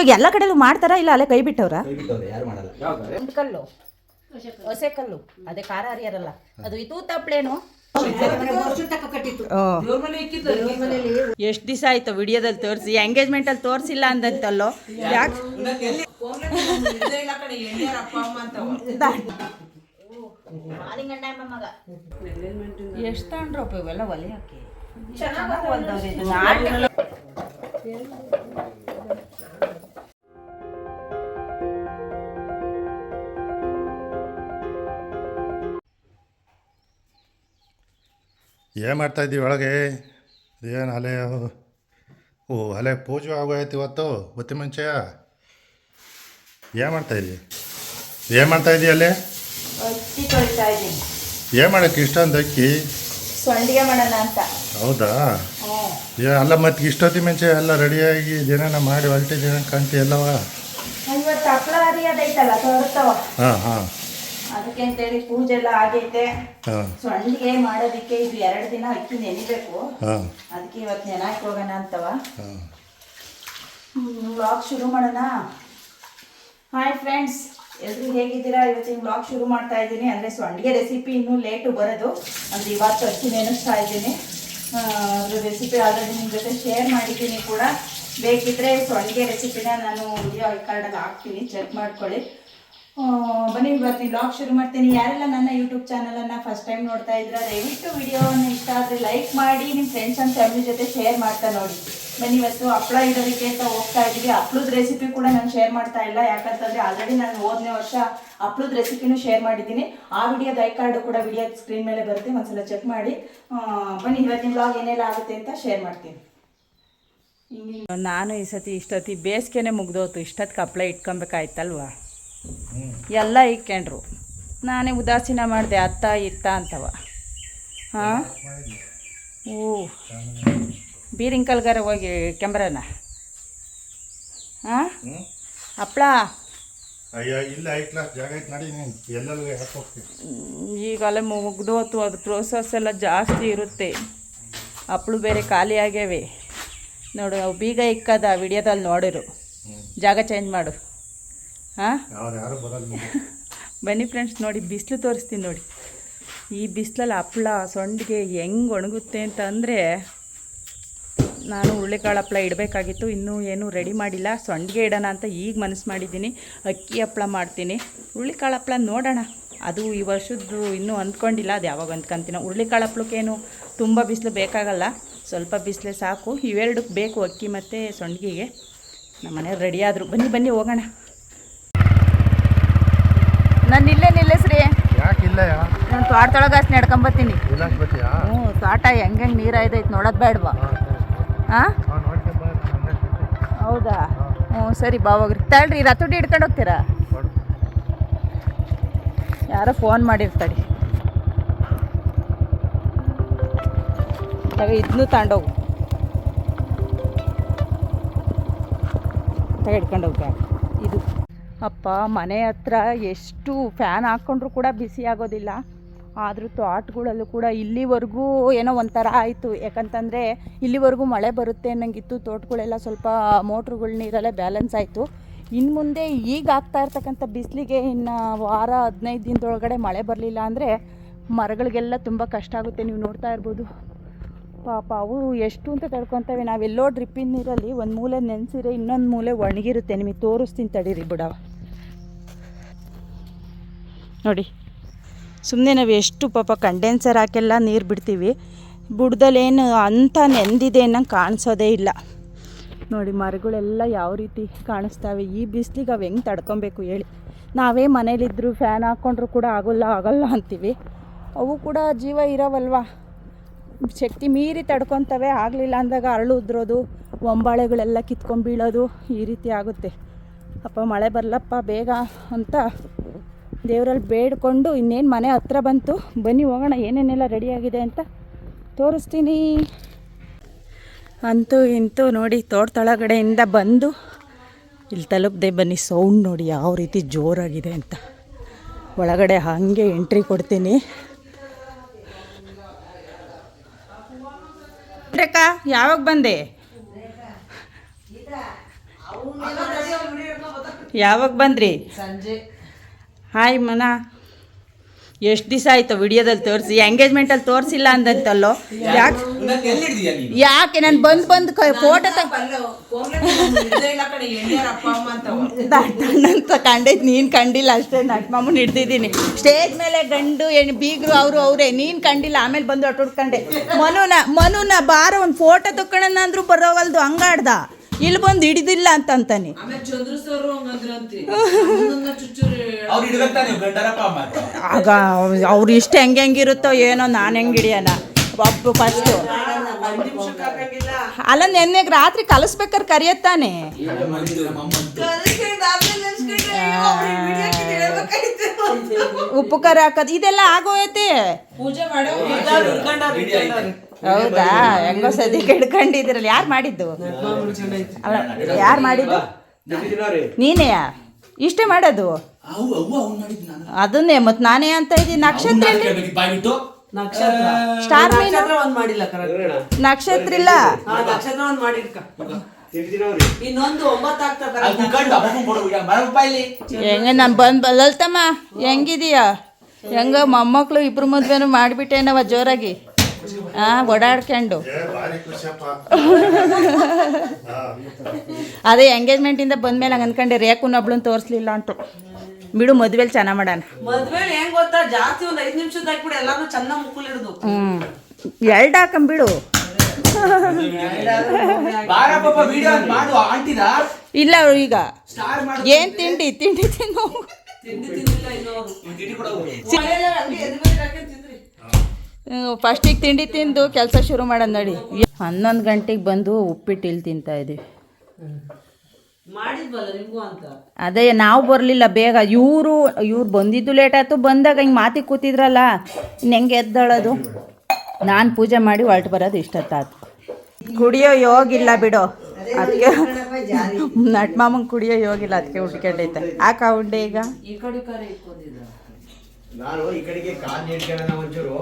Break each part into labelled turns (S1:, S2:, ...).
S1: ಇವಾಗ ಎಲ್ಲ ಕಡೆಲೂ ಮಾಡ್ತಾರಾ ಇಲ್ಲ ಅಲ್ಲೇ ಕೈ ಬಿಟ್ಟವ್ರ?
S2: ಯಾರು ಮಾಡಲ್ಲ.
S1: ಕಲ್ಲು ಹೊಸೆ ಕಲ್ಲು ಅದೇ ಖಾರ ಹರಿಯರಲ್ಲ ಅದು ಇದು ತಪ್ಪಳೇನು. ಎಷ್ಟು ದಿವಸ ಆಯ್ತು ವಿಡಿಯೋದಲ್ಲಿ ತೋರಿಸಿ, ಎಂಗೇಜ್ಮೆಂಟ್ ಅಲ್ಲಿ ತೋರಿಸಿಲ್ಲ ಅಂದಂತಲ್ಲೋ ಯಾಕೆ? ಎಷ್ಟು ತಗೊಂಡ್ರಪ್ಪ ಇವೆಲ್ಲ ಒಲೆ ಹಾಕಿ
S3: ಏನು ಮಾಡ್ತಾಯಿದ್ದೀವಿ ಒಳಗೆ? ಏನು ಅಲೆ ಅಲೆ ಪೂಜೆ ಆಗೋಯ್ತು ಇವತ್ತು ಬತ್ತಿ ಮುಂಚೆ. ಏನು ಮಾಡ್ತಾಯಿದ್ದೀವಿ ಅಲ್ಲೇ?
S1: ಅಕ್ಕಿ ತೊಳಿತಾ ಇದ್ದೀನಿ.
S3: ಏನು ಮಾಡೋಕ್ಕೆ ಇಷ್ಟೊಂದು ಅಕ್ಕಿ?
S1: ಸಂಡಿಗೆ ಮಾಡೋಣ ಅಂತ.
S3: ಹೌದಾ? ಅಲ್ಲ ಮತ್ತೆ ಇಷ್ಟೊತ್ತಿ ಮುಂಚೆ ಎಲ್ಲ ರೆಡಿಯಾಗಿ ದಿನ ಮಾಡಿ ಹೊಲ್ಟಿದ್ದೀನ ಕಾಣ್ತಿ ಎಲ್ಲವ.
S1: ಇವತ್ತು ಹಪ್ಪಳ ಹರಿಯೋದೈತಲ್ಲ ತೋರ್ತಾವ.
S3: ಹಾಂ ಹಾಂ,
S1: ಅದಕ್ಕೆ ಅಂತೇಳಿ ಪೂಜೆ ಎಲ್ಲ ಆಗೈತೆ. ಸಂಡಿಗೆ ಮಾಡೋದಕ್ಕೆ ಇದು 2 ದಿನ ಅಕ್ಕಿ ನೆನಿಬೇಕು. ಅದಕ್ಕೆ ಇವತ್ತು ನೆನಾಕಿ ಹೋಗೋಣ ಅಂತವ. ವ್ಲಾಗ್ ಶುರು ಮಾಡೋಣ. ಹಾಯ್ ಫ್ರೆಂಡ್ಸ್, ಎಲ್ಲರೂ ಹೇಗಿದ್ದೀರಾ? ಇವತ್ತಿನ ವ್ಲಾಗ್ ಶುರು ಮಾಡ್ತಾ ಇದ್ದೀನಿ. ಅಂದರೆ ಸಂಡಿಗೆ ರೆಸಿಪಿ ಇನ್ನೂ ಲೇಟು ಬರೋದು, ಅಂದರೆ ಇವತ್ತು ಅಕ್ಕಿ ನೆನೆಸ್ತಾ ಇದ್ದೀನಿ. ಅದ್ರ ರೆಸಿಪಿ ಆಲ್ರೆಡಿ ನಿಮ್ಮ ಜೊತೆ ಶೇರ್ ಮಾಡಿದ್ದೀನಿ ಕೂಡ. ಬೇಕಿದ್ರೆ ಸಂಡಿಗೆ ರೆಸಿಪಿನ ನಾನು ವಿಡಿಯೋ ಕಾರ್ಡಲ್ಲಿ ಹಾಕ್ತೀನಿ, ಚೆಕ್ ಮಾಡ್ಕೊಳ್ಳಿ. ಬನ್ನಿ ಇವತ್ತಿನ ವ್ಲಾಗ್ ಶುರು ಮಾಡ್ತೀನಿ. ಯಾರೆಲ್ಲ ನನ್ನ ಯೂಟ್ಯೂಬ್ ಚಾನಲನ್ನು ಫಸ್ಟ್ ಟೈಮ್ ನೋಡ್ತಾ ಇದ್ರೆ ದಯವಿಟ್ಟು ವಿಡಿಯೋವನ್ನು ಇಷ್ಟ ಆದರೆ ಲೈಕ್ ಮಾಡಿ, ನಿಮ್ಮ ಫ್ರೆಂಡ್ಸ್ ಆ್ಯಂಡ್ ಫ್ಯಾಮಿಲಿ ಜೊತೆ ಶೇರ್ ಮಾಡ್ತಾ ನೋಡಿ. ಬನ್ನಿ ಇವತ್ತು ಹಪ್ಪಳ ಇಡೋದಕ್ಕೆ ಅಂತ ಹೋಗ್ತಾ ಇದ್ದೀವಿ. ಹಪ್ಳದ ರೆಸಿಪಿ ಕೂಡ ನಾನು ಶೇರ್ ಮಾಡ್ತಾ ಇಲ್ಲ, ಯಾಕಂತಂದರೆ ಆಲ್ರೆಡಿ ನಾನು ಹೋದನೇ ವರ್ಷ ಹಪ್ಳದ ರೆಸಿಪಿನೂ ಶೇರ್ ಮಾಡಿದ್ದೀನಿ. ಆ ವಿಡಿಯೋದ ಐ ಕಾರ್ಡು ಕೂಡ ವಿಡಿಯೋ ಸ್ಕ್ರೀನ್ ಮೇಲೆ ಬರುತ್ತೆ, ಒಂದ್ಸಲ ಚೆಕ್ ಮಾಡಿ. ಬನ್ನಿ ಇವತ್ತಿನ ವ್ಲಾಗ್ ಏನೆಲ್ಲ ಆಗುತ್ತೆ ಅಂತ ಶೇರ್ ಮಾಡ್ತೀನಿ. ನಾನು ಈ ಸತಿ ಇಷ್ಟೊತ್ತಿ ಬೇಸಿಗೆನೇ ಮುಗ್ದೋತು, ಇಷ್ಟೊತ್ತಿಗೆ ಹಪ್ಪಳ ಇಟ್ಕೊಬೇಕಾಯ್ತಲ್ವ. ಎಲ್ಲ ಇಕ್ಕೊಂಡ್ರು, ನಾನೇ ಉದಾಸೀನ ಮಾಡಿದೆ ಅತ್ತ ಇತ್ತ ಅಂತವ. ಹಾಂ, ಬೀರಿಂಕಲ್ಗಾರ ಹೋಗಿ ಕೆಂಬ್ರನ. ಹಾಂ, ಹಪ್ಪಳ ಈಗಲೇ ಮುಗ್ದೋತು, ಅದು ಪ್ರೋಸೆಸ್ ಎಲ್ಲ ಜಾಸ್ತಿ ಇರುತ್ತೆ. ಹಪ್ಪಳು ಬೇರೆ ಖಾಲಿ ಆಗ್ಯಾವೆ ನೋಡು. ಅವು ಬೀಗ ಇಕ್ಕದ ವಿಡಿಯೋದಲ್ಲಿ ನೋಡಿರು, ಜಾಗ ಚೇಂಜ್ ಮಾಡು. ಹಾಂ, ಬನ್ನಿ ಫ್ರೆಂಡ್ಸ್ ನೋಡಿ, ಬಿಸಿಲು ತೋರಿಸ್ತೀನಿ ನೋಡಿ. ಈ ಬಿಸಿಲಲ್ಲಿ ಹಪ್ಪಳ ಸಂಡಿಗೆ ಹೆಂಗೆ ಒಣಗುತ್ತೆ ಅಂತ ಅಂದರೆ, ನಾನು ಹುರುಳಿಕಾಳು ಹಪ್ಪಳ ಇಡಬೇಕಾಗಿತ್ತು, ಇನ್ನೂ ಏನೂ ರೆಡಿ ಮಾಡಿಲ್ಲ. ಸಂಡಿಗೆ ಇಡೋಣ ಅಂತ ಈಗ ಮನಸ್ಸು ಮಾಡಿದ್ದೀನಿ. ಅಕ್ಕಿ ಹಪ್ಪಳ ಮಾಡ್ತೀನಿ, ಹುರುಳಿಕಾಳು ಹಪ್ಪಳ ನೋಡೋಣ. ಅದು ಈ ವರ್ಷದ್ದು ಇನ್ನೂ ಅಂದ್ಕೊಂಡಿಲ್ಲ, ಅದು ಯಾವಾಗ ಅಂದ್ಕೊಂತೀನೋ. ಹುರುಳಿಕಾಳು ಹಪ್ಪಳಕ್ಕೇನು ತುಂಬ ಬಿಸಿಲು ಬೇಕಾಗಲ್ಲ, ಸ್ವಲ್ಪ ಬಿಸಿಲೇ ಸಾಕು. ಇವೆರಡಕ್ಕೆ ಬೇಕು, ಅಕ್ಕಿ ಮತ್ತು ಸಂಡಿಗೆಗೆ. ನಮ್ಮ ಮನೆಯವ್ರು ರೆಡಿ ಆದರು. ಬನ್ನಿ ಬನ್ನಿ ಹೋಗೋಣ. ನಾನು ಇಲ್ಲೇ ನಿಲ್ಲಿಸ್ರಿ.
S3: ಯಾಕಿಲ್ಲ?
S1: ನಾನು ತೋಟದೊಳಗೆ ಅಷ್ಟು ನಡ್ಕೊಂಬತ್ತೀನಿ. ಹ್ಞೂ, ತೋಟ ಹೆಂಗೆ ನೀರಾಯ್ದೈತೆ ನೋಡೋದು ಬೇಡವಾ? ಹಾಂ, ಹೌದಾ? ಹ್ಞೂ ಸರಿ, ಬಾವಾಗ್ರಿ ತಳ್ರಿ. ರತುಡಿ ಹಿಡ್ಕೊಂಡು ಹೋಗ್ತೀರಾ? ಯಾರೋ ಫೋನ್ ಮಾಡಿರ್ತಾಳೆ, ಇದನ್ನೂ ತಗೊಂಡೋಗು, ಹಿಡ್ಕೊಂಡು ಹೋಗ. ಇದು ಅಪ್ಪ ಮನೆ ಹತ್ರ ಎಷ್ಟು ಫ್ಯಾನ್ ಹಾಕ್ಕೊಂಡ್ರೂ ಕೂಡ ಬಿಸಿ ಆಗೋದಿಲ್ಲ. ಆದರೂ ತೋಟಗಳಲ್ಲೂ ಕೂಡ ಇಲ್ಲಿವರೆಗೂ ಏನೋ ಒಂಥರ ಆಯಿತು. ಯಾಕಂತಂದರೆ ಇಲ್ಲಿವರೆಗೂ ಮಳೆ ಬರುತ್ತೆ ಅನ್ನಂಗಿತ್ತು. ತೋಟಗಳೆಲ್ಲ ಸ್ವಲ್ಪ ಮೋಟ್ರುಗಳ ನೀರಲ್ಲೇ ಬ್ಯಾಲೆನ್ಸ್ ಆಯಿತು. ಇನ್ನು ಮುಂದೆ ಈಗ ಆಗ್ತಾ ಇರ್ತಕ್ಕಂಥ ಬಿಸಿಲಿಗೆ ಇನ್ನು ವಾರ 15 ದಿನದೊಳಗಡೆ ಮಳೆ ಬರಲಿಲ್ಲ ಅಂದರೆ ಮರಗಳಿಗೆಲ್ಲ ತುಂಬ ಕಷ್ಟ ಆಗುತ್ತೆ. ನೀವು ನೋಡ್ತಾ ಇರ್ಬೋದು ಪಾಪ, ಅವು ಎಷ್ಟು ಅಂತ ತಡ್ಕೊತವೆ. ನಾವೆಲ್ಲೋ ಡ್ರಿಪ್ಪಿನ ನೀರಲ್ಲಿ ಒಂದು ಮೂಲೆ ನೆನೆಸಿದ್ರೆ ಇನ್ನೊಂದು ಮೂಲೆ ಒಣಗಿರುತ್ತೆ. ನಿಮಗೆ ತೋರಿಸ್ತೀನಿ ತಡೀರಿ ಬಿಡವ. ನೋಡಿ, ಸುಮ್ಮನೆ ನಾವು ಎಷ್ಟು ಪಾಪ ಕಂಡೆನ್ಸರ್ ಹಾಕೆಲ್ಲ ನೀರು ಬಿಡ್ತೀವಿ, ಬುಡದಲ್ಲೇನು ಅಂಥ ನೆಂದಿದೆ ಅನ್ನಂಗೆ ಕಾಣಿಸೋದೇ ಇಲ್ಲ. ನೋಡಿ ಮರಗಳೆಲ್ಲ ಯಾವ ರೀತಿ ಕಾಣಿಸ್ತವೆ. ಈ ಬಿಸಿಲಿಗೆ ಅವು ಹೆಂಗೆ ತಡ್ಕೊಬೇಕು ಹೇಳಿ? ನಾವೇ ಮನೇಲಿದ್ದರೂ ಫ್ಯಾನ್ ಹಾಕ್ಕೊಂಡ್ರೂ ಕೂಡ ಆಗಲ್ಲ ಅಂತೀವಿ. ಅವು ಕೂಡ ಜೀವ ಇರೋವಲ್ವ, ಶಕ್ತಿ ಮೀರಿ ತಡ್ಕೊತವೆ. ಆಗಲಿಲ್ಲ ಅಂದಾಗ ಅರಳು ಉದ್ರೋದು, ಒಂಬಾಳೆಗಳೆಲ್ಲ ಕಿತ್ಕೊಂಡ್ಬೀಳೋದು, ಈ ರೀತಿ ಆಗುತ್ತೆ. ಅಪ್ಪ ಮಳೆ ಬರಲಪ್ಪ ಬೇಗ ಅಂತ ದೇವರಲ್ಲಿ ಬೇಡಿಕೊಂಡು ಇನ್ನೇನು ಮನೆ ಹತ್ರ ಬಂತು. ಬನ್ನಿ ಹೋಗೋಣ, ಏನೇನೆಲ್ಲ ರೆಡಿಯಾಗಿದೆ ಅಂತ ತೋರಿಸ್ತೀನಿ. ಅಂತೂ ಇಂತೂ ನೋಡಿ, ತೋಟದೊಳಗಡೆಯಿಂದ ಬಂದು ಇಲ್ಲಿ ತಲುಪದೆ. ಬನ್ನಿ, ಸೌಂಡ್ ನೋಡಿ ಯಾವ ರೀತಿ ಜೋರಾಗಿದೆ ಅಂತ. ಒಳಗಡೆ ಹಾಗೆ ಎಂಟ್ರಿ ಕೊಡ್ತೀನಿ. ಯಾವಾಗ ಬಂದೆ? ಯಾವಾಗ ಬಂದ್ರಿ?
S2: ಸಂಜೆ.
S1: ಹಾಯ್ ಮನ, ಎಷ್ಟು ದಿವಸ ಆಯಿತು ವಿಡಿಯೋದಲ್ಲಿ ತೋರಿಸಿ, ಎಂಗೇಜ್ಮೆಂಟಲ್ಲಿ ತೋರಿಸಿಲ್ಲ ಅಂದಂತಲ್ಲೋ. ಯಾಕೆ ನಾನು ಬಂದು ಫೋಟೋ ಅಂತ ಕಂಡೈತೆ, ನೀನು ಕಂಡಿಲ್ಲ ಅಷ್ಟೇ. ನಟ್ಮಾಮನ್ ಹಿಡ್ದಿದ್ದೀನಿ ಸ್ಟೇಜ್ ಮೇಲೆ, ಗಂಡು ಹೆಣ್ಣು ಬೀಗರು ಅವರೇ, ನೀನು ಕಂಡಿಲ್ಲ. ಆಮೇಲೆ ಬಂದು ಹೊಟ್ಟುಡ್ಕೊಂಡೆ. ಮನುನ ಬಾರ ಒಂದು ಫೋಟೋ ತಕ್ಕೊಳ್ಳೋಣ ಅಂದ್ರೂ ಬರೋವಲ್ದು, ಹಂಗಾಡ್ದ. ಇಲ್ಲಿ ಬಂದು ಹಿಡಿದಿಲ್ಲ ಅಂತಾನೆ. ಆಗ ಅವ್ರು ಇಷ್ಟ ಹೆಂಗಿರುತ್ತೋ ಏನೋ, ನಾನು ಹೆಂಗೆ ಹಿಡಿಯೋಣ ಒಬ್ಬ ಫಸ್ಟು. ಅಲ್ಲ, ನೆನ್ನೆಗೆ ರಾತ್ರಿ ಕಲಿಸ್ಬೇಕಾರೆ ಕರಿಯತ್ತಾನೆ. ಉಪ್ಪು ಖಾರ ಹಾಕೋದು ಇದೆಲ್ಲ ಆಗೋಯ್ತೆ. ಹೌದಾ? ಹೆಂಗೋ ಸದ್ಯಕ್ಕೆ ಹಿಡ್ಕೊಂಡಿದ್ರಲ್ಲ. ಯಾರು ಮಾಡಿದ್ದು? ಅಲ್ಲ, ಯಾರು ಮಾಡಿದ್ದು? ನೀನೆಯಾ? ಇಷ್ಟೇ ಮಾಡೋದು? ಅದನ್ನೇ ಮತ್ತೆ ನಾನೇ ಅಂತ ಇದ್ದೀನಿ. ನಕ್ಷತ್ರ ಸ್ಟಾರ್ ಮೀನು ನಕ್ಷತ್ರ ಇಲ್ಲ. ಹೆಂಗ ನಾನು ಲಲಿತಮ್ಮ ಹೆಂಗಿದೀಯಾ? ಹೆಂಗ ಮೊಮ್ಮಕ್ಳು ಇಬ್ರು ಮದ್ವೆನೂ ಮಾಡಿಬಿಟ್ಟೇನವ ಜೋರಾಗಿ? ಓಡಾಡ್ಕೊಂಡು ಅದೇ ಎಂಗೇಜ್ಮೆಂಟಿಂದ ಬಂದ್ಮೇಲೆ ಹಂಗೆ ಅನ್ಕೊಂಡೆ ರೇಖುನ ಒಬ್ಳನ್ನ ತೋರಿಸ್ಲಿಲ್ಲ ಅಂಟು. ಬಿಡು, ಮದ್ವೆಲಿ ಚೆನ್ನಾಗಿ ಮಾಡೋಣ.
S2: ಮದ್ವೆಲಿ ಹೆಂಗ್ ಗೊತ್ತಾ, ಜಾಸ್ತಿ ಒಂದು 5 ನಿಮಿಷದ ಹಾಕ್ಬಿಡು, ಎಲ್ಲಾನು ಚೆನ್ನಾಗಿ ಮುಕ್ಕಲ್ ಹಿಡಿದು.
S1: ಎರಡು ಹಾಕಂಬಿಡು. ಇಲ್ಲ ಈಗ ಏನ್ ತಿಂಡಿ ತಿನ್ನು. ಫಸ್ಟಿಗೆ ತಿಂಡಿ ತಿಂದು ಕೆಲಸ ಶುರು ಮಾಡೋದು ನೋಡಿ. 11 ಗಂಟೆಗೆ ಬಂದು ಉಪ್ಪಿಟ್ಟು ಇಲ್ಲಿ ತಿಂತಾ ಇದ್ದೀವಿ. ಅದೇ ನಾವು ಬರಲಿಲ್ಲ ಬೇಗ. ಇವ್ರು ಬಂದಿದ್ದು ಲೇಟ್ ಆಯ್ತು. ಬಂದಾಗ ಹಿಂಗೆ ಮಾತಿಗೆ ಕೂತಿದ್ರಲ್ಲ, ಇನ್ನು ಹೆಂಗೆ ಎದ್ದಳೋದು. ನಾನು ಪೂಜೆ ಮಾಡಿ ಹೊರಟು ಬರೋದು ಇಷ್ಟೊತ್ತಾಯ್ತು. ಕುಡಿಯೋ ಯೋಗಿಲ್ಲ ಬಿಡು, ಅದಕ್ಕೆ ನಟ್ಮಾಮಂಗೆ ಕುಡಿಯೋ ಯೋಗಿಲ್ಲ, ಅದಕ್ಕೆ ಉಟ್ಕೊಂಡೈತೆ. ಆಕ ಉಂಡೆ ಈಗ
S4: ನಾನು ಈ ಕಡೆಗೆ ಕಾಲು ನೀಡ್ಕೊಳ್ಳೋಣ ಒಂಚೂರು.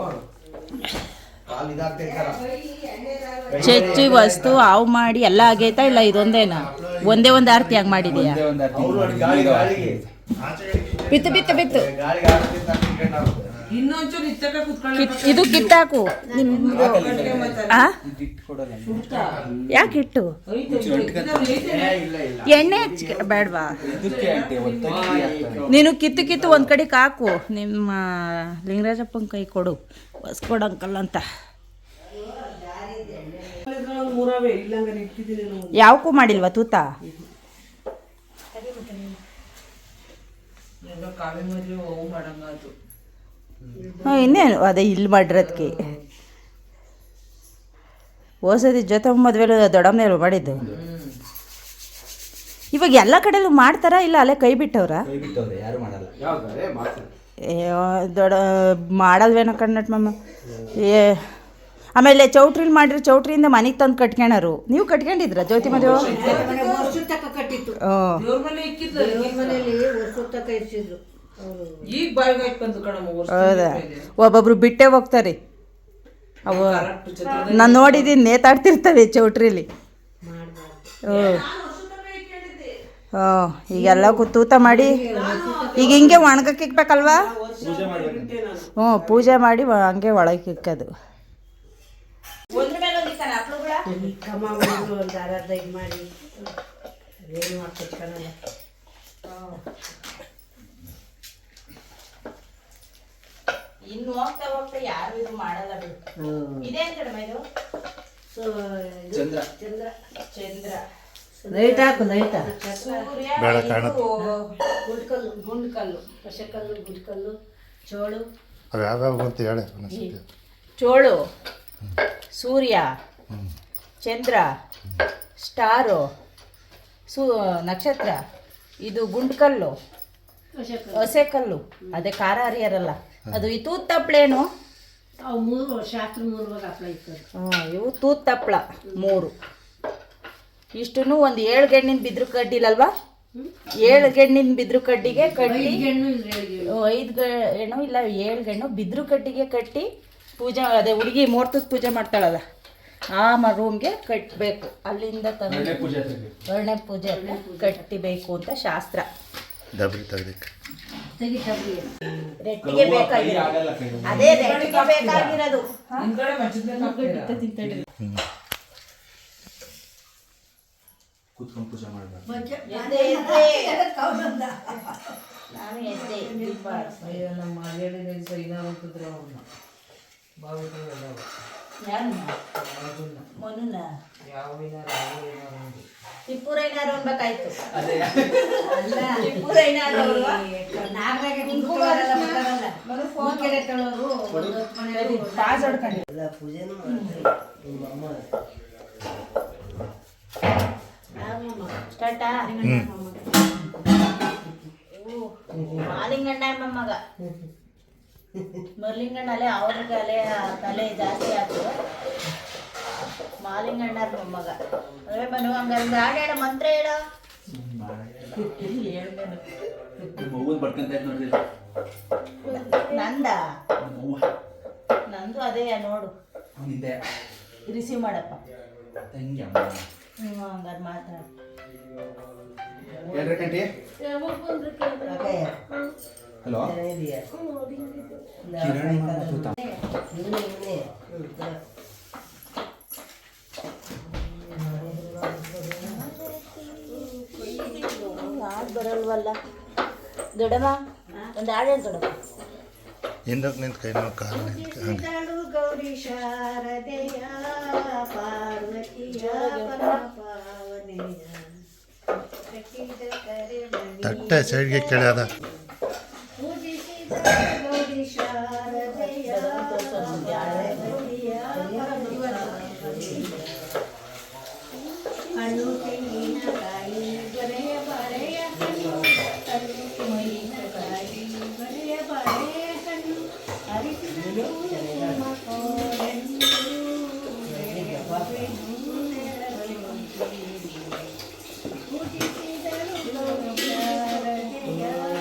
S1: ಚಚ್ಚಿ ವಸ್ತು ಆವು ಮಾಡಿ ಎಲ್ಲ ಆಗೈತಾ? ಇಲ್ಲ ಇದೊಂದೇನಾ? ಒಂದೇ ಒಂದು ಆರತಿ ಆಗಿ ಮಾಡಿದೀಯಾ? ಬಿತ್ತು ಇದು ಕಿತ್ತಾಕು. ಯಾಕೆ ಇಟ್ಟು ಎಣ್ಣೆ ಬೇಡವಾ? ನೀನು ಕಿತ್ತು ಒಂದು ಕಡೆಗೆ ಹಾಕು. ನಿಮ್ಮ ಲಿಂಗರಾಜಪ್ಪನ ಕೈ ಕೊಡು, ಹೊಸ್ಕೊಡು ಅಂಕಲ್ ಅಂತ. ಯಾವಕ್ಕೂ ಮಾಡಿಲ್ವಾ ತೂತ? ಇನ್ನೇನು ಅದೇ ಇಲ್ಲಿ ಮಾಡಿರೋದಕ್ಕೆ. ಹೋಸದಿ ಜೊತೆ ಮದುವೆ ದೊಡ್ಡಮ್ಮನೇರು ಮಾಡಿದ್ದು. ಇವಾಗ ಎಲ್ಲ ಕಡೆಯಲ್ಲೂ ಮಾಡ್ತಾರಾ? ಇಲ್ಲ ಅಲ್ಲೇ ಕೈ ಬಿಟ್ಟವ್ರ? ದೊಡ್ಡ ಮಾಡಲ್ವೇನೋ ಕಣ್ಣಟ್ ಮಮ್ಮ. ಆಮೇಲೆ ಚೌಟ್ರಿಲಿ ಮಾಡಿರೋ ಚೌಟ್ರಿಯಿಂದ ಮನೆಗೆ ತಂದು ಕಟ್ಕೊಳರು. ನೀವು ಕಟ್ಕೊಂಡಿದ್ರ ಜ್ಯೋತಿ ಮದುವೆ? ಹೌದಾ? ಒಬ್ಬೊಬ್ರು ಬಿಟ್ಟೆ ಹೋಗ್ತಾರೆ. ಅವು ನಾನು ನೋಡಿದ್ದೀನಿ, ನೇತಾಡ್ತಿರ್ತವೆ ಚೌಟ್ರಿಲಿ. ಈಗೆಲ್ಲ ತೂತ ಮಾಡಿ ಈಗ ಹಿಂಗೆ ಒಣಗಕ್ಕೆ ಇಕ್ಬೇಕಲ್ವಾ? ಪೂಜೆ ಮಾಡಿ ಹಂಗೆ ಒಳಗೆ ಇಕ್ಕೋದು. ಇನ್ನು ಹೋಗ್ತಾ ಹೋಗ್ತಾ ಯಾರು ಇದು ಮಾಡಲ್ಲ ಬಿಡು. ಇದೇನ್ ಕಡಿಮೆ ಇದು? ಚಂದ್ರ
S2: ಲೈಟ್ ಹಾಕು, ಲೈಟ್
S3: ಬೇಡ ಕಾಣುತ್ತೆ.
S2: ಗುಂಡ್ಕಲ್ಲು, ಪಶಕಲ್ಲು, ಗುಡ್ಕಲ್ಲು, ಚೋಳು.
S3: ಅವು ಯಾವ್ಯಾವ ಅಂತ ಹೇಳಿ.
S1: ಚೋಳು, ಸೂರ್ಯ, ಚಂದ್ರ, ಸ್ಟಾರು, ನಕ್ಷತ್ರ, ಇದು ಗುಂಡ್ಕಲ್ಲು, ಹಸೆಕಲ್ಲು, ಅದೇ ಖಾರ ಹರಿಯರಲ್ಲ ಅದು. ಈ ತೂತ್ ತಪ್ಪಳೇನು?
S2: ಅವು 3 ಶಾಸ್ತ್ರ 3 ಹಪ್ಪಳ ಇತ್ತು.
S1: ಇವು ತೂತ್ ತಪ್ಪಳ 3. ಇಷ್ಟೂ ಒಂದು 7 ಗೆಣ್ಣಿನ ಬಿದ್ರು ಕಡ್ಡಿಲಲ್ವಾ? 7 ಗೆಣ್ಣಿನ ಬಿದ್ರು ಕಡ್ಡಿಗೆ ಕಟ್ಟಿ, 5 ಗೆಣ್ಣು ಇಲ್ಲ 7 ಗೆಣ್ಣು ಬಿದ್ರು ಕಡ್ಡಿಗೆ ಕಟ್ಟಿ ಪೂಜೆ. ಅದೇ ಹುಡುಗಿ ಮೂರ್ತದ ಪೂಜೆ ಮಾಡ್ತಾಳಲ್ಲ, ಆ ರೂಮ್ಗೆ ಕಟ್ಟಬೇಕು, ಅಲ್ಲಿಂದ ತಂದು ಎರಡನೇ ಪೂಜೆ ಕಟ್ಟಿಬೇಕು ಅಂತ ಶಾಸ್ತ್ರ.
S3: ಡಬ್ರಿ ತೆಗ್ದಿಕ್ಕೆ
S1: ರೆಟ್ಟಿಗೆ ಬೇಕಾಗಿರೋದು, ಅದೇ ರೆಟ್ಟಿಗೆ ಬೇಕಾಗಿರೋದು.
S2: ಹಿಂದ್ಗಡೆ ಮಂಚದ ಮೇಲೆ ಹಾಕ್ತೀರಾ?
S4: ಕೂತ್ಕೊಂಡು ಪೂಜೆ ಮಾಡಬೇಕು.
S1: ನಾನು ಎದ್ದೆ ದೀಪ
S2: ಅಯ್ಯೋ ನಮ್ಮ ಮಾರ್ಗೇಡಿನಲ್ಲಿ ಸೈನ ಹೋಗ್ತಿದ್ರು ಅವ್ರನ್ನ ಬಾವಿಗಳೆಲ್ಲ
S1: ಮನುನ
S2: ಯಾವ
S1: ಟಿಪ್ಪೂರೈನಾರು ಅನ್ಬೇಕಾಯ್ತು.
S4: ಅದೇ
S1: ಟಿಪ್ಪೂರೈನಾರು ಪಾಸ್ ಹೊಡ್ಕೊಂಡು ಸ್ಟಾರ್ಟಾ. ಮಾಲಿಂಗಣ್ಣ ಮಗ ಮರ್ಲಿಂಗಣ್ಣಲೆ ಅವ್ರಿಗೆ ತಲೆ ಜಾಸ್ತಿ ಆಯ್ತು. ಮಾಲಿಂಗಣ್ಣರ ಮೊಮ್ಮಗ ಅದೇ ಮನು ಹಂಗ ಹಾಡೇಳ ಮಂತ್ರ ಹೇಳ ನಂದ ನಂದು ಅದೇ ನೋಡು ರಿಸೀವ್ ಮಾಡಪ್ಪ. ಹಂಗಾರ ಮಾತಾಡ
S4: ಹಲೋ
S1: ಹಾಡು ಬರಲ್ವಲ್ಲ ದೊಡ್ಡಮ್ಮ, ಒಂದು ಹಾಡು ಹೇಳಿ ದೊಡ್ಡಮ್ಮ.
S3: ಹಿಂದಕ್ಕೆ ನಿಂತು ಕೈ ನಾವು ಕಾಲು ನಿಂತು ಹಂಗೆ
S1: ಗೌರಿ ಶಾರದೆಯ ಪಾರ್ವತಿಯ
S3: ತಟ್ಟೆ ಸೈಡ್ಗೆ ಕೆಳದ
S1: ಗೌರಿ ಶಾರದೆಯ ಹಣ್ಣು ತೆಂಗಿನಕಾಯಿ ಬರೆಯ ಬರೆಯ ಹಣ್ಣು, ಹಣ್ಣು ತೆಂಗಿನಕಾಯಿ ಬರೆಯ ಬರೆಯ ಹಣ್ಣು, ಅರಿಸಿದಳು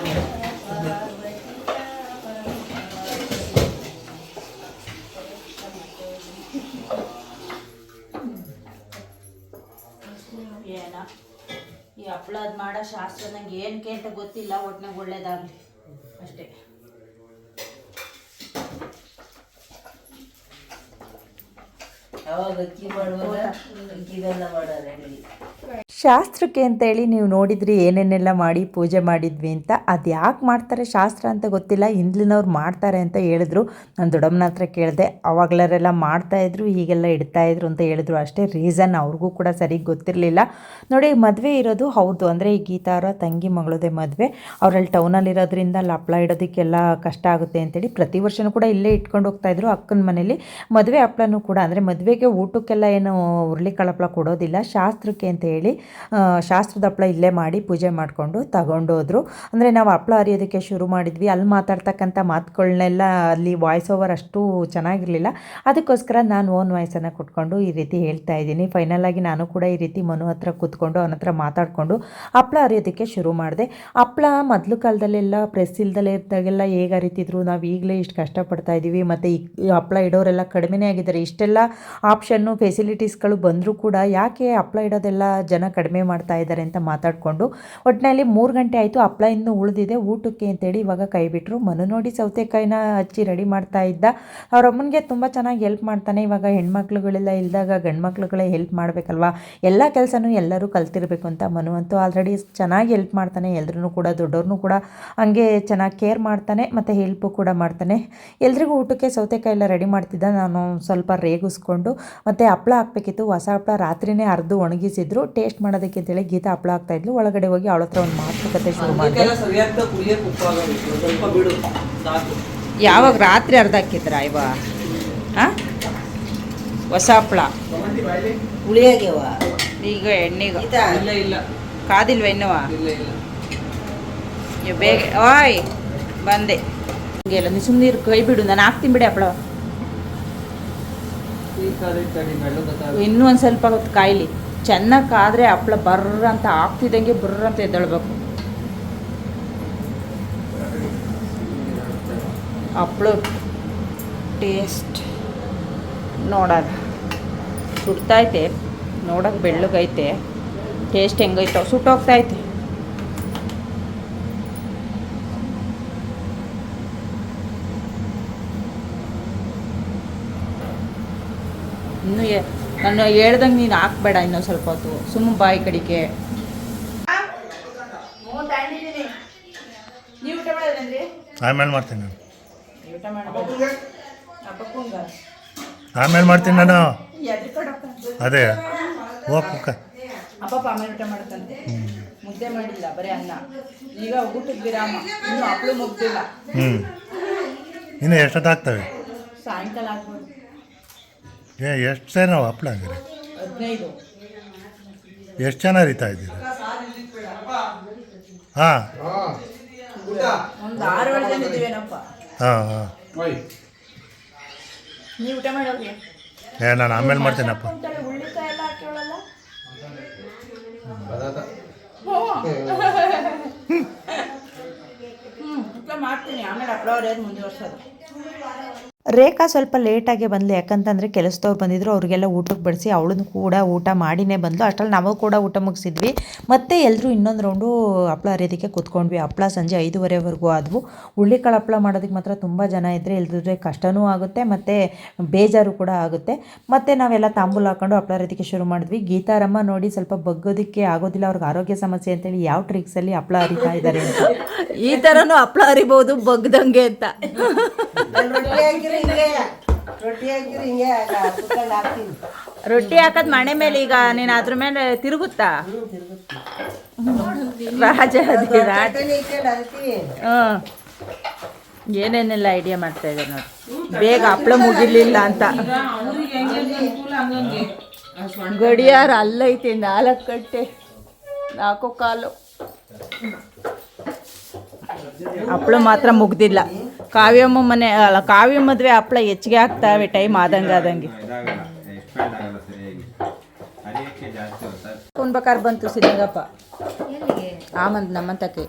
S1: ಏನ ಈ ಹಪ್ಳದ್ ಮಾಡೋ ಶಾಸ್ತ್ರ ನಂಗೆ ಏನಕ್ಕೆ ಅಂತ ಗೊತ್ತಿಲ್ಲ, ಒಟ್ನಾಗ ಒಳ್ಳೇದಾಗಲಿ ಅಷ್ಟೇ.
S2: ಯಾವಾಗ ಅಕ್ಕಿ ಮಾಡುವಾಗ ಅಕ್ಕಿದೆಲ್ಲ ಮಾಡೋ ರೆಡಿ.
S5: ಶಾಸ್ತ್ರಕ್ಕೆ ಅಂತೇಳಿ ನೀವು ನೋಡಿದ್ರಿ ಏನೇನೆಲ್ಲ ಮಾಡಿ ಪೂಜೆ ಮಾಡಿದ್ವಿ ಅಂತ. ಅದು ಯಾಕೆ ಮಾಡ್ತಾರೆ ಶಾಸ್ತ್ರ ಅಂತ ಗೊತ್ತಿಲ್ಲ, ಹಿಂದ್ಲಿನವ್ರು ಮಾಡ್ತಾರೆ ಅಂತ ಹೇಳಿದ್ರು. ನಾನು ದೊಡ್ಡಮ್ಮನ ಹತ್ರ ಕೇಳಿದೆ, ಅವಾಗಲರೆಲ್ಲ ಮಾಡ್ತಾಯಿದ್ರು ಹೀಗೆಲ್ಲ ಇಡ್ತಾಯಿದ್ರು ಅಂತ ಹೇಳಿದ್ರು ಅಷ್ಟೇ. ರೀಸನ್ ಅವ್ರಿಗೂ ಕೂಡ ಸರಿಗೆ ಗೊತ್ತಿರಲಿಲ್ಲ. ನೋಡಿ ಮದುವೆ ಇರೋದು ಹೌದು, ಅಂದರೆ ಈ ಗೀತಾ ಅವರ ತಂಗಿ ಮಗಳದೇ ಮದುವೆ. ಅವರಲ್ಲಿ ಟೌನಲ್ಲಿರೋದ್ರಿಂದ ಅಲ್ಲಿ ಹಪ್ಳ ಇಡೋದಕ್ಕೆಲ್ಲ ಕಷ್ಟ ಆಗುತ್ತೆ ಅಂತೇಳಿ ಪ್ರತಿ ವರ್ಷವೂ ಕೂಡ ಇಲ್ಲೇ ಇಟ್ಕೊಂಡು ಹೋಗ್ತಾಯಿದ್ರು ಅಕ್ಕನ ಮನೇಲಿ. ಮದುವೆ ಹಪ್ಳನೂ ಕೂಡ ಅಂದರೆ ಮದುವೆಗೆ ಊಟಕ್ಕೆಲ್ಲ ಏನು ಹುರುಳಿಕಾಳು ಹಪ್ಳ ಕೊಡೋದಿಲ್ಲ, ಶಾಸ್ತ್ರಕ್ಕೆ ಅಂತ ಹೇಳಿ ಶಾಸ್ತ್ರದ ಹಪ್ಳ ಇಲ್ಲೇ ಮಾಡಿ ಪೂಜೆ ಮಾಡಿಕೊಂಡು ತಗೊಂಡೋದ್ರು. ಅಂದರೆ ನಾವು ಹಪ್ಳ ಅರಿಯೋದಕ್ಕೆ ಶುರು ಮಾಡಿದ್ವಿ, ಅಲ್ಲಿ ಮಾತಾಡ್ತಕ್ಕಂಥ ಮಾತುಗಳನ್ನೆಲ್ಲ ಅಲ್ಲಿ ವಾಯ್ಸ್ ಓವರ್ ಅಷ್ಟು ಚೆನ್ನಾಗಿರಲಿಲ್ಲ. ಅದಕ್ಕೋಸ್ಕರ ನಾನು ಓನ್ ವಾಯ್ಸನ್ನು ಕೊಟ್ಕೊಂಡು ಈ ರೀತಿ ಹೇಳ್ತಾ ಇದ್ದೀನಿ. ಫೈನಲಾಗಿ ನಾನು ಕೂಡ ಈ ರೀತಿ ಮನು ಹತ್ರ ಕೂತ್ಕೊಂಡು ಅವನ ಹತ್ರ ಮಾತಾಡಿಕೊಂಡು ಹಪ್ಳ ಅರಿಯೋದಕ್ಕೆ ಶುರು ಮಾಡಿದೆ. ಹಪ್ಳ ಮೊದಲು ಕಾಲದಲ್ಲೆಲ್ಲ ಪ್ರೆಸ್ ಇಲ್ದಲೇ ಇದ್ದಾಗೆಲ್ಲ ಹೇಗೆ ಅರಿತಿದ್ರು, ನಾವು ಈಗಲೇ ಇಷ್ಟು ಕಷ್ಟಪಡ್ತಾ ಇದ್ದೀವಿ. ಮತ್ತು ಈ ಹಪ್ಳ ಇಡೋರೆಲ್ಲ ಕಡಿಮೆನೇ ಆಗಿದ್ದಾರೆ. ಇಷ್ಟೆಲ್ಲ ಆಪ್ಷನ್ನು ಫೆಸಿಲಿಟೀಸ್ಗಳು ಬಂದರೂ ಕೂಡ ಯಾಕೆ ಹಪ್ಳ ಇಡೋದೆಲ್ಲ ಜನ ಕಡಿಮೆ ಮಾಡ್ತಾ ಇದ್ದಾರೆ ಅಂತ ಮಾತಾಡಿಕೊಂಡು ಒಟ್ಟಿನಲ್ಲಿ 3 ಗಂಟೆ ಆಯಿತು. ಹಪ್ಳ ಇನ್ನೂ ಉಳಿದಿದೆ ಊಟಕ್ಕೆ ಅಂತೇಳಿ ಇವಾಗ ಕೈ ಬಿಟ್ಟರು. ಮನು ನೋಡಿ ಸೌತೆಕಾಯಿನ ಹಚ್ಚಿ ರೆಡಿ ಮಾಡ್ತಾ ಇದ್ದ. ಅವ್ರ ಅಮ್ಮನಿಗೆ ತುಂಬ ಚೆನ್ನಾಗಿ ಹೆಲ್ಪ್ ಮಾಡ್ತಾನೆ. ಇವಾಗ ಹೆಣ್ಮಕ್ಳುಗಳೆಲ್ಲ ಇಲ್ದಾಗ ಗಂಡು ಮಕ್ಳುಗಳೇ ಹೆಲ್ಪ್ ಮಾಡಬೇಕಲ್ವಾ, ಎಲ್ಲ ಕೆಲಸನೂ ಎಲ್ಲರೂ ಕಲ್ತಿರ್ಬೇಕು ಅಂತ ಮನು ಅಂತೂ ಆಲ್ರೆಡಿ ಚೆನ್ನಾಗಿ ಹೆಲ್ಪ್ ಮಾಡ್ತಾನೆ. ಎಲ್ಲರೂ ಕೂಡ ದೊಡ್ಡವ್ರನ್ನೂ ಕೂಡ ಹಂಗೆ ಚೆನ್ನಾಗಿ ಕೇರ್ ಮಾಡ್ತಾನೆ ಮತ್ತು ಹೆಲ್ಪು ಕೂಡ ಮಾಡ್ತಾನೆ. ಎಲ್ರಿಗೂ ಊಟಕ್ಕೆ ಸೌತೆಕಾಯಿ ಎಲ್ಲ ರೆಡಿ ಮಾಡ್ತಿದ್ದ. ನಾನು ಸ್ವಲ್ಪ ರೇಗಿಸ್ಕೊಂಡು ಮತ್ತು ಹಪ್ಳ ಹಾಕಬೇಕಿತ್ತು. ಹೊಸ ಹಪ್ಳ ರಾತ್ರಿನೇ ಅರ್ದು ಒಣಗಿಸಿದ್ರು, ಟೇಸ್ಟ್ ಮಾಡೋದಕ್ಕೆ ಅಂತೇಳಿ ಗೀತಾ ಹಪ್ಳ ಹಾಕ್ತಾಯಿದ್ಲು. ಒಳಗಡೆ ಹೋಗಿ ಅವಳ ಹತ್ರ ಒಂದು ಮಾತುಕತೆ ಶುರು ಮಾಡಿದೆ. ಯಾವಾಗ ರಾತ್ರಿ ಅರ್ಧ ಹಾಕಿದ್ರ ಇವ ಹೊಸ ಹಪ್ಳ
S2: ಹುಳಿಯಾಗ್ಯವ
S5: ಈಗ ಎಣ್ಣೆಗೆ
S2: ಇಲ್ಲ ಇಲ್ಲ
S5: ಕಾದಿಲ್ವ ಇನ್ನುವ
S2: ಇಲ್ಲ ಇಲ್ಲ
S5: ಬೇಗ ಓಯ್ ಬಂದೆ ಹಂಗೆಲ್ಲ ನೀ ಸುಮ್ಮನೆ ಕೈ ಬಿಡು, ನಾನು ಹಾಕ್ತೀನಿ ಬಿಡಿ ಹಪ್ಳ. ಇನ್ನೂ ಒಂದು ಸ್ವಲ್ಪ ಹೊತ್ತು ಕಾಯಿಲಿ, ಚೆನ್ನಾಗಿ ಕಾದರೆ ಹಪ್ಳ ಬರ್ರ ಅಂತ ಆಗ್ತಿದ್ದಂಗೆ ಬರ್ರ ಅಂತ ಎದ್ದೇಳಬೇಕು. ಹಪ್ಳ ಟೇಸ್ಟ್ ನೋಡೋಣ.
S1: ಸುಡ್ತೈತೆ, ನೋಡೋಕೆ ಬೆಳ್ಳಗೈತೆ, ಟೇಸ್ಟ್ ಹೆಂಗೈತೋ ಸುಟ್ಟೋಗ್ತೈತೆ. ಇನ್ನು ನಾನು ಹೇಳ್ದಂಗೆ ನೀನು ಹಾಕ್ಬೇಡ ಇನ್ನೊಂದು ಸ್ವಲ್ಪ ಹೊತ್ತು, ಸುಮ್ಮ ಬಾಯಿ ಕಡಿಕೆ. ನೀವು ಊಟ ಮಾಡೋದ್ರಿ?
S3: ಆಮೇಲೆ ಮಾಡ್ತೀನಿ ನಾನು,
S1: ಊಟ ಮಾಡೋದು
S3: ಆಮೇಲೆ ಮಾಡ್ತೀನಿ ನಾನು. ಅದೇ ಹೋಗ್ ಕುಕ್ಕ.
S1: ಅಪ್ಪ ಆಮೇಲೆ ಊಟ ಮಾಡ್ತಂತೆ. ಮುದ್ದೆ ಮಾಡಿಲ್ಲ, ಬರೀ ಅನ್ನ. ಈಗ ಊಟದ ವಿರಾಮ, ಇನ್ನು ಹಪ್ಪಳು ಮುಗ್ದಿಲ್ಲ.
S3: ಇನ್ನು ಎಷ್ಟೊತ್ತಾಗ್ತವೆ?
S1: ಸಾಯಂಕಾಲ ಆಗ್ಬೋದು.
S3: ಎಷ್ಟು ಸೇರಿ ನಾವು ಹಪ್ಳ ಹಂಗಾರೆ
S1: 15.
S3: ಎಷ್ಟು ಜನ ಹರಿತಾ ಇದ್ದೀರಿ? ಹಾಂ
S1: ಒಂದು 6-7 ಜನ ಇದ್ದೀವೇನಪ್ಪ.
S3: ಹಾಂ ಹಾಂ.
S1: ನೀವು ಊಟ ಮಾಡೋರಿ?
S3: ನಾನು ಆಮೇಲೆ ಮಾಡ್ತೀನಪ್ಪ.
S1: ಹುಳ್ಳಿಕಾಯಿ ಎಲ್ಲ ಹಾಕಿವಳಲ್ಲ. ಊಟ ಮಾಡ್ತೀನಿ, ಆಮೇಲೆ ಹಪ್ಪಳ ಹೊಡೆಯೋದು ಮುಂದುವರ್ಸೋದು.
S5: ರೇಖಾ ಸ್ವಲ್ಪ ಲೇಟಾಗೆ ಬಂದ್ಲು, ಯಾಕಂತಂದರೆ ಕೆಲಸದವ್ರು ಬಂದಿದ್ರು, ಅವ್ರಿಗೆಲ್ಲ ಊಟಕ್ಕೆ ಬಡಿಸಿ ಅವಳನ್ನು ಕೂಡ ಊಟ ಮಾಡಿನೇ ಬಂದು. ಅಷ್ಟರಲ್ಲಿ ನಾವು ಕೂಡ ಊಟ ಮುಗಿಸಿದ್ವಿ. ಮತ್ತು ಎಲ್ಲರೂ ಇನ್ನೊಂದು ರೌಂಡು ಹಪ್ಪಳ ಹರಿಯೋದಕ್ಕೆ ಕೂತ್ಕೊಂಡ್ವಿ. ಹಪ್ಪಳ ಸಂಜೆ 5:30ವರೆಗೂ ಆದವು. ಹುಳ್ಳಿಕಾಳು ಹಪ್ಪಳ ಮಾಡೋದಕ್ಕೆ ಮಾತ್ರ ತುಂಬ ಜನ ಇದ್ದರೆ, ಇಲ್ಲದಿದ್ರೆ ಕಷ್ಟವೂ ಆಗುತ್ತೆ ಮತ್ತು ಬೇಜಾರು ಕೂಡ ಆಗುತ್ತೆ. ಮತ್ತು ನಾವೆಲ್ಲ ತಾಂಬೂಲ ಹಾಕೊಂಡು ಹಪ್ಪಳ ಹರಿಯೋದಕ್ಕೆ ಶುರು ಮಾಡಿದ್ವಿ. ಗೀತಾರಮ್ಮ ನೋಡಿ ಸ್ವಲ್ಪ ಬಗ್ಗೋದಕ್ಕೆ ಆಗೋದಿಲ್ಲ, ಅವ್ರಿಗೆ ಆರೋಗ್ಯ ಸಮಸ್ಯೆ ಅಂತೇಳಿ ಯಾವ ಟ್ರಿಕ್ಸಲ್ಲಿ ಹಪ್ಪಳ ಹರಿತಾ ಇದ್ದಾರೆ ಅಂತ.
S1: ಈ ಥರನೂ ಹಪ್ಪಳ ಹರಿಬೋದು ಬಗ್ದಂಗೆ ಅಂತ. ರೊಟ್ಟಿ ಹಾಕೋದು ಮಣೆ ಮೇಲೆ. ಈಗ ನೀನು ಅದ್ರ ಮೇಲೆ ತಿರುಗುತ್ತಾ? ರಾಜ ಏನೇನೆಲ್ಲ ಐಡಿಯಾ ಮಾಡ್ತಾ ಇದ್ದಾರೆ ನೋಡಿ. ಬೇಗ ಹಪ್ಪಳ ಮುಗಿಲಿಲ್ಲ ಅಂತ. ಗಡಿಯಾರ ಅಲ್ಲೈತೆ, 4 ಗಂಟೆ 4 ಕಾಲು. ಹಪ್ಪಳ ಮಾತ್ರ ಮುಗ್ದಿಲ್ಲ. ಕಾವ್ಯಮ್ಮ ಮನೆ ಅಲ್ಲ, ಕಾವ್ಯ ಮದುವೆ ಹಪ್ಪಳ ಹೆಚ್ಚಿಗೆ ಆಗ್ತಾವೆ ಟೈಮ್ ಆದಂಗೆ. ಉಣ್ಬೇಕಾದ್ರೆ ಬಂತು ಸಿದ್ಧಗಪ್ಪ ಆಮಂದ್ ನಮ್ಮಂತಕ್ಕೆ.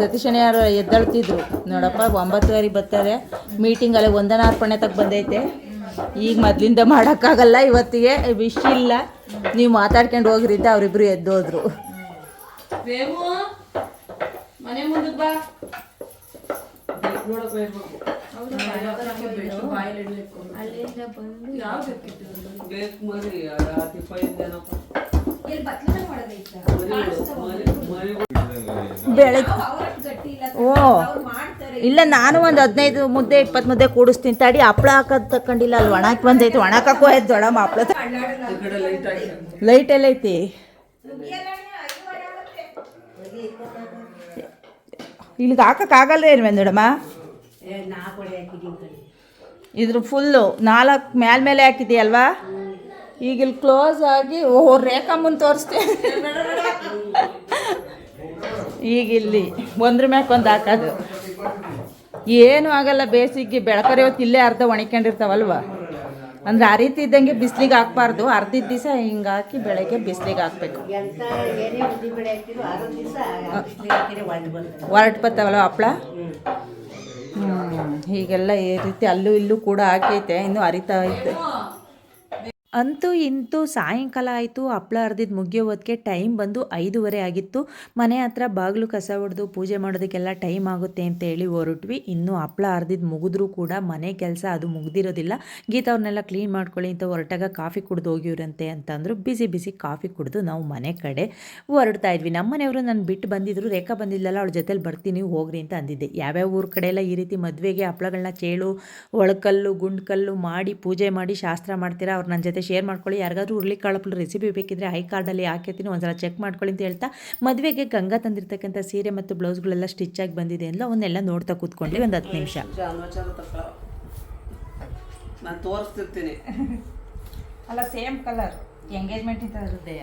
S1: ಸತೀಶನೇ ಯಾರು ಎದ್ದಳ್ತಿದ್ರು ನೋಡಪ್ಪ. 9:30 ಬರ್ತಾರೆ. ಮೀಟಿಂಗಲ್ಲಿ ವಂದನಾರ್ಪಣೆ ತಗ ಬಂದೈತೆ. ಈಗ ಮೊದಲಿಂದ ಮಾಡೋಕ್ಕಾಗಲ್ಲ, ಇವತ್ತಿಗೆ ವಿಶ್ ಇಲ್ಲ, ನೀವು ಮಾತಾಡ್ಕೊಂಡು ಹೋಗ್ರಿದ್ದ. ಅವರಿಬ್ರು ಎದ್ದೋದ್ರು.
S2: ಮನೆ ಮುಂದಕ್ಕೆ ಬಾ.
S1: ಬೆಳಗ್ಗೆ ಇಲ್ಲ, ನಾನು ಒಂದು 15 ಮುದ್ದೆ 20 ಮುದ್ದೆ ಕೂಡಿಸ್ತೀನಿ ತಡಿ. ಹಪ್ಪಳ ಹಾಕೋದು ತಕೊಂಡಿಲ್ಲ, ಅಲ್ಲಿ ಒಣಕ್ಕೆ ಬಂದೈತಿ. ಒಣಕಕ್ಕೂ ಆಯ್ತು ದೊಡ್ಡಮ್ಮ ಹಪ್ಪಳ. ಲೈಟ್ ಎಲ್ಲ ಐತಿ. ಇಲ್ಲಿಗೆ ಹಾಕೋಕ್ಕಾಗಲ್ಲ ಏನು ದೊಡ್ಡಮ್ಮ? ಇದ್ರ ಫುಲ್ಲು 4 ಮೇಲೆ ಹಾಕಿದೆಯಲ್ವಾ? ಈಗ ಇಲ್ಲಿ ಕ್ಲೋಸ್ ಆಗಿ ರೇಖಾಮನ್ ತೋರಿಸ್ತೀನಿ. ಈಗ ಇಲ್ಲಿ ಒಂದ್ರ ಮ್ಯಾಕ್ ಒಂದು ಹಾಕೋದು ಏನೂ ಆಗಲ್ಲ. ಬೇಸಿಗೆ ಬೆಳಕರೆ ಹೊತ್ತು ಇಲ್ಲೇ ಅರ್ಧ ಒಣಕೊಂಡಿರ್ತಾವಲ್ವ, ಅಂದರೆ ಅರಿತಿದ್ದಂಗೆ ಬಿಸಿಲಿಗೆ ಹಾಕ್ಬಾರ್ದು. ಅರ್ಧಿದ್ದ ದಿವಸ ಹಿಂಗೆ ಹಾಕಿ ಬೆಳಗ್ಗೆ ಬಿಸಿಲಿಗೆ ಹಾಕ್ಬೇಕು. ಹೊರಟು ಬರ್ತಾವಲ್ಲ ಹಪ್ಪಳ. ಹೀಗೆಲ್ಲ ಈ ರೀತಿ ಅಲ್ಲೂ ಇಲ್ಲೂ ಕೂಡ ಹಾಕೈತೆ, ಇನ್ನೂ ಅರಿತಾ ಐತೆ.
S5: ಅಂತೂ ಇಂತೂ ಸಾಯಂಕಾಲ ಆಯಿತು. ಹಪ್ಪಳ ಹರಿದಿದ್ದು ಮುಗಿಯೋ ಹೊತ್ತಿಗೆ ಟೈಮ್ ಬಂದು 5:30 ಆಗಿತ್ತು. ಮನೆ ಹತ್ರ ಬಾಗಿಲು ಕಸ ಹೊಡೆದು ಪೂಜೆ ಮಾಡೋದಕ್ಕೆಲ್ಲ ಟೈಮ್ ಆಗುತ್ತೆ ಅಂತ ಹೇಳಿ ಹೊರಟ್ವಿ. ಇನ್ನೂ ಹಪ್ಪಳ ಹರಿದಿದ್ದು ಮುಗಿದ್ರೂ ಕೂಡ ಮನೆ ಕೆಲಸ ಅದು ಮುಗ್ದಿರೋದಿಲ್ಲ. ಗೀತಾ ಅವ್ರನ್ನೆಲ್ಲ ಕ್ಲೀನ್ ಮಾಡ್ಕೊಳ್ಳಿ ಅಂತ ಹೊರಟಾಗ ಕಾಫಿ ಕುಡ್ದು ಹೋಗಿವ್ರಂತೆ ಅಂತಂದರು. ಬಿಸಿ ಕಾಫಿ ಕುಡಿದು ನಾವು ಮನೆ ಕಡೆ ಹೊರಡ್ತಾ ಇದ್ವಿ. ನಮ್ಮ ಮನೆಯವರು ನಾನು ಬಿಟ್ಟು ಬಂದಿದ್ರು. ರೇಖಾ ಬಂದಿದ್ದಲ್ಲ, ಅವಳ ಜೊತೆಲಿ ಬರ್ತೀನಿ ಹೋಗ್ರಿ ಅಂತ ಅಂದಿದ್ದೆ. ಯಾವ್ಯಾವ ಊರ ಕಡೆ ಎಲ್ಲ ಈ ರೀತಿ ಮದುವೆಗೆ ಹಪ್ಪಳಗಳನ್ನ ಚೇಳು, ಒಳಕಲ್ಲು, ಗುಂಡ್ಕಲ್ಲು ಮಾಡಿ ಪೂಜೆ ಮಾಡಿ ಶಾಸ್ತ್ರ ಮಾಡ್ತೀರಾ, ಅವ್ರು ನನ್ನ ಜೊತೆ ಶೇರ್ ಮಾಡ್ಕೊಳ್ಳಿ. ಯಾರಿಗಾದ್ರೂ ಹುರುಳಿಕಾಳು ಹಪ್ಪಳ ರೆಸಿಪಿ ಬೇಕಿದ್ರೆ ಐ ಕಾರ್ಡಲ್ಲಿ ಹಾಕಿರ್ತೀನಿ, ಒಂದ್ಸಲ ಚೆಕ್ ಮಾಡ್ಕೊಳ್ಳಿ ಅಂತ ಹೇಳ್ತಾ ಮದುವೆಗೆ ಗಂಗಾ ತಂದಿರ್ತಕ್ಕಂಥ ಸೀರೆ ಮತ್ತು ಬ್ಲೌಸ್ಗಳೆಲ್ಲ ಸ್ಟಿಚ್ ಆಗಿ ಬಂದಿದೆ ಅಂತ ಅವನ್ನೆಲ್ಲ ನೋಡ್ತಾ ಕೂತ್ಕೊಂಡ್ವಿ ಒಂದು 10 ನಿಮಿಷ.
S2: ನಾನು ತೋರಿಸ್ತಿರ್ತೀನಿ.
S1: ಅಲ್ಲ ಸೇಮ್ ಕಲರ್ ಎಂಗೇಜ್ಮೆಂಟ್ ಅಂತ ಇರುತ್ತೆ.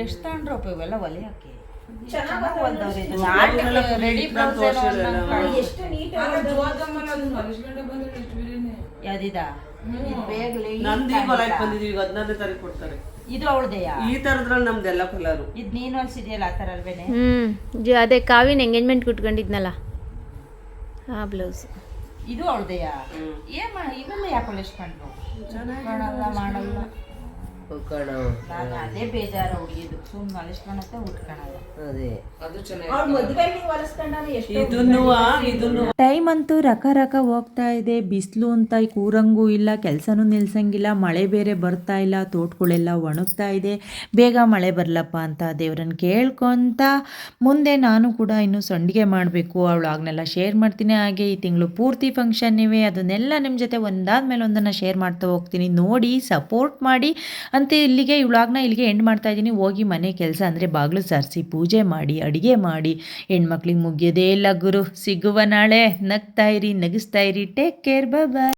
S1: ಎಷ್ಟು ತಗೊಂಡ್ರಪ್ಪ ಇವೆಲ್ಲ ಒಲೆ ಹಾಕಿ? ಇದು ಅವಳದೆಯಾ?
S2: ಈ ತರದ್ರಲ್ಲಿ ನಮ್ದೆಲ್ಲ ಕಲರ್.
S1: ಇದು ನೀನು ಹೊಲ್ಸಿದ್ಯಲ್ಲ ಆ ಥರ ಅಲ್ವೇನೆ?
S6: ಅದೇ ಕಾವಿನ ಎಂಗೇಜ್ಮೆಂಟ್ ಕುಟ್ಕೊಂಡಿದ್ನಲ್ಲ ಆ ಬ್ಲೌಸ್.
S1: ಇದು ಅವಳದೆಯಾ ಇವೆಲ್ಲ ಯಾಕೆ ಹೊಲಿಸ್ಕೊಂಡ್ರು ಮಾಡಲ್ಲ ನಾನು ಅದೇ ಬೇಜಾರು ಹುಡುಗಿದು ಸುಮ್ಮನೆ ಹೊಲಿಸ್ಕೊಳತ್ತೆ ಉಟ್ಕೊಳಲ್ಲ
S2: ಅದು ಚೆನ್ನಾಗಿ
S1: ಅವ್ಳು ಮದುವೆಗೆ ಹೊಲಿಸ್ಕೊಂಡಾಗ ಎಷ್ಟು
S5: ಟೈಮ್ ಅಂತೂ ರಕ ಹೋಗ್ತಾ ಇದೆ. ಬಿಸಿಲು ಅಂತ ಕೂರಂಗೂ ಇಲ್ಲ, ಕೆಲಸನೂ ನಿಲ್ಸಂಗಿಲ್ಲ. ಮಳೆ ಬೇರೆ ಬರ್ತಾ ಇಲ್ಲ, ತೋಟಗಳೆಲ್ಲ ಒಣಗ್ತಾ ಇದೆ. ಬೇಗ ಮಳೆ ಬರಲಪ್ಪ ಅಂತ ದೇವ್ರನ್ನ ಕೇಳ್ಕೊತ ಮುಂದೆ ನಾನು ಕೂಡ ಇನ್ನು ಸಂಡಿಗೆ ಮಾಡಬೇಕು. ಅವಳು ಆಗನೆಲ್ಲ ಶೇರ್ ಮಾಡ್ತೀನಿ. ಹಾಗೆ ಈ ತಿಂಗಳು ಪೂರ್ತಿ ಫಂಕ್ಷನ್ ಇವೆ, ಅದನ್ನೆಲ್ಲ ನಿಮ್ಮ ಜೊತೆ ಒಂದಾದ್ಮೇಲೆ ಒಂದನ್ನು ಶೇರ್ ಮಾಡ್ತಾ ಹೋಗ್ತೀನಿ. ನೋಡಿ ಸಪೋರ್ಟ್ ಮಾಡಿ ಅಂತ ಇಲ್ಲಿಗೆ ವ್ಲಾಗ್ನ ಇಲ್ಲಿಗೆ ಎಂಡ್ ಮಾಡ್ತಾ ಇದ್ದೀನಿ. ಹೋಗಿ ಮನೆ ಕೆಲಸ ಅಂದರೆ ಬಾಗಿಲು ಸಾರಿಸಿ ಪೂಜೆ ಮಾಡಿ ಅಡುಗೆ ಮಾಡಿ ಹೆಣ್ಮಕ್ಳಿಗೆ ಮುಗಿಯೋದೇ ಇಲ್ಲ ಗುರು. ಸಿಗುವ ನಾಳೆ. ನಗ್ತಾ ಇರಿ, ನಗಿಸ್ತಾ ಇರಿ. ಟೇಕ್ ಕೇರ್, ಬಾಯ್.